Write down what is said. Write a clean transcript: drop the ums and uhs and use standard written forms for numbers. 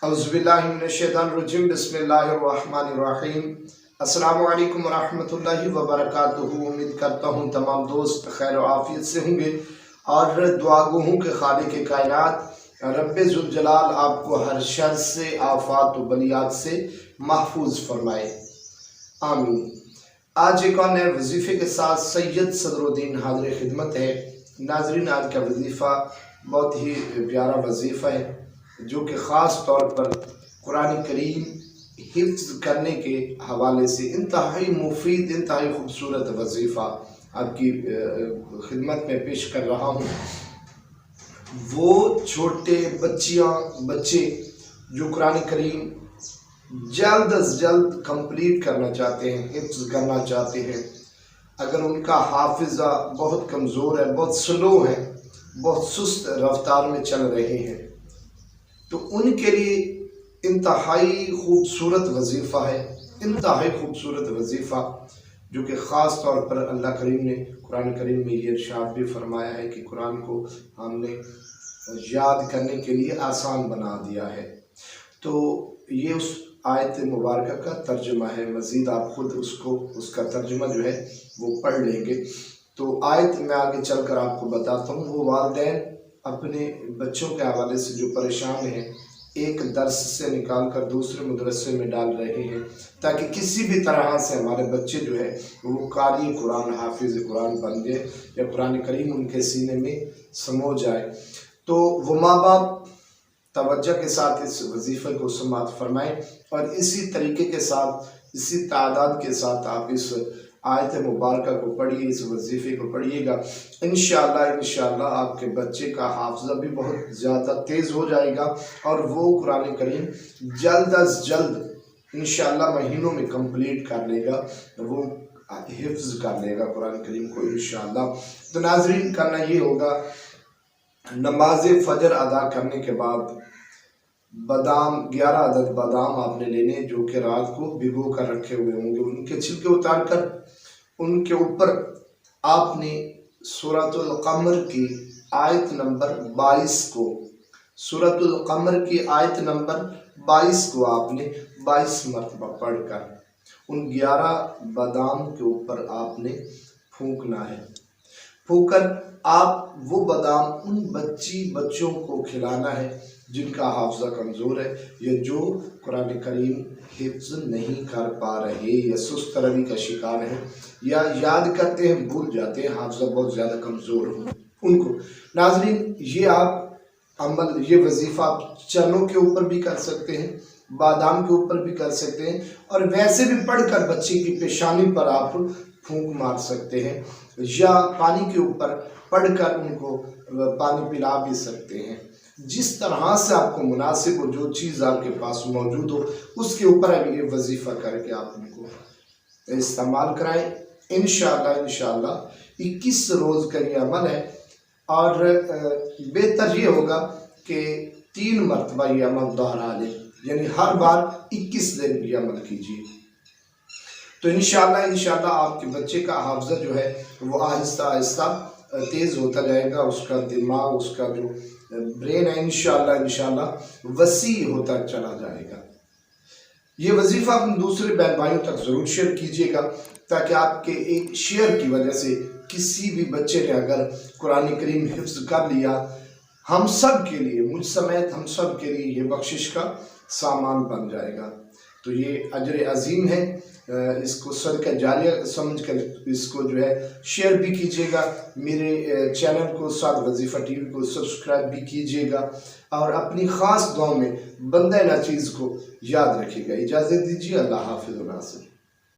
औज़ुबिल्लाहि मिनश्शैतानिर्रजीम बिस्मिल्लाहिर्रहमानिर्रहीम। अस्सलामु अलैकुम वरहमतुल्लाहि वबरकातुहू। उम्मीद करता हूँ तमाम दोस्त खैर आफियत से होंगे और दुआ गो हूँ कि खालिक़ कायनात रब्बे ज़ुल जलाल आपको हर शर से, आफात व बलियात से महफूज फरमाए, आमीन। आज एक और नए वजीफ़े के साथ सैयद सदरुद्दीन हाज़िर खिदमत है। नाज़रीन, आज का वजीफ़ा बहुत ही प्यारा वजीफ़ा है जो कि ख़ास तौर पर कुरान करीम हिफ्ज़ करने के हवाले से इंतहाई मुफीद, इंतहाई खूबसूरत वजीफ़ा आपकी खिदमत में पेश कर रहा हूँ। वो छोटे बच्चे जो कुरान करीम जल्द अज जल्द कंप्लीट करना चाहते हैं, हिफ्ज़ करना चाहते हैं, अगर उनका हाफिज़ा बहुत कमज़ोर है, बहुत स्लो है, बहुत सुस्त रफ्तार में चल रहे हैं, तो उनके लिए इंतहाई खूबसूरत वजीफ़ा है, इंतहाई खूबसूरत वजीफ़ा जो कि ख़ास तौर पर अल्लाह करीम ने कुरान करीम में ये इरशाद भी फरमाया है कि कुरान को हमने याद करने के लिए आसान बना दिया है। तो ये उस आयत मुबारक का तर्जुमा है। मज़ीद आप ख़ुद उसका तर्जुमा जो है वो पढ़ लेंगे। तो आयत में आगे चलकर आपको बताता हूँ। वो वालिदैन अपने बच्चों के हवाले से जो परेशान हैं, एक दर्स से निकाल कर दूसरे मदरसे में डाल रहे हैं ताकि किसी भी तरह से हमारे बच्चे जो है वो कारी कुरान, हाफिज़ कुरान बन जाए या कुरान करीम उनके सीने में समो जाए। तो वो माँ बाप तवज्जो के साथ इस वजीफ़े को समाअत फरमाएँ और इसी तरीके के साथ, इसी तादाद के साथ आप इस आयत मुबारक को पढ़िए, इस वजीफ़े को पढ़िएगा। इंशाअल्लाह आपके बच्चे का हाफ़िज़ा भी बहुत ज़्यादा तेज़ हो जाएगा और वो कुरान करीम जल्द अज जल्द इंशाअल्लाह महीनों में कंप्लीट कर लेगा, वो हिफ्ज़ कर लेगा कुरान करीम को इंशाअल्लाह। तो नाज़रीन, करना ये होगा, नमाज फ़जर अदा करने के बाद बादाम 11 अदद बादाम आपने लेने जो कि रात को भिगो कर रखे हुए होंगे, उनके छिलके उतार कर उनके ऊपर आपने सूरतुल क़मर की आयत नंबर 22 को, सूरतुल क़मर की आयत नंबर 22 को आपने 22 मरतबा पढ़कर उन 11 बादाम के ऊपर आपने फूंकना है। फूंकर आप वो बादाम उन बच्चों को खिलाना है जिनका हाफ़िज़ा कमज़ोर है या जो कुरान करीम हिफ्ज़ नहीं कर पा रहे या सुस्त रवि का शिकार है या याद करते हैं भूल जाते हैं, हाफ़िज़ा बहुत ज़्यादा कमज़ोर हो उनको। नाज़रीन, ये आप अमल, ये वजीफ़ा आप चनों के ऊपर भी कर सकते हैं, बादाम के ऊपर भी कर सकते हैं और वैसे भी पढ़कर बच्चे की पेशानी पर आप फूंक मार सकते हैं या पानी के ऊपर पढ़कर उनको पानी पिला भी सकते हैं। जिस तरह से आपको मुनासिब हो, जो चीज़ आपके पास मौजूद हो, उसके ऊपर अभी ये वजीफ़ा करके आप उनको इस्तेमाल कराएं। इंशाअल्लाह 21 रोज़ का ये अमल है और बेहतर ये होगा कि 3 मरतबा ये अमल दोहरा लें, यानी हर बार 21 दिन ये अमल कीजिए। तो इंशाअल्लाह आपके बच्चे का हाफ़िज़ा जो है वो आहिस्ता आहिस्ता तेज़ होता जाएगा, उसका दिमाग, उसका जो ब्रेन है इंशाअल्लाह वसी होता चला जाएगा। ये वजीफ़ा अपने दूसरे बहन भाइयों तक ज़रूर शेयर कीजिएगा ताकि आपके एक शेयर की वजह से किसी भी बच्चे ने अगर कुरान करीम हिफ्ज़ कर लिया, हम सब के लिए, मुझ समेत हम सब के लिए ये बख्शिश का सामान बन जाएगा। तो ये अजर अजीम है, इसको सदका जारिया समझ कर इसको जो है शेयर भी कीजिएगा। मेरे चैनल को साथ वजीफ़ा टीवी को सब्सक्राइब भी कीजिएगा और अपनी ख़ास दुआ में बंदा नाचीज़ को याद रखिएगा। इजाज़त दीजिए। अल्लाह हाफ़िज़ व नासिर।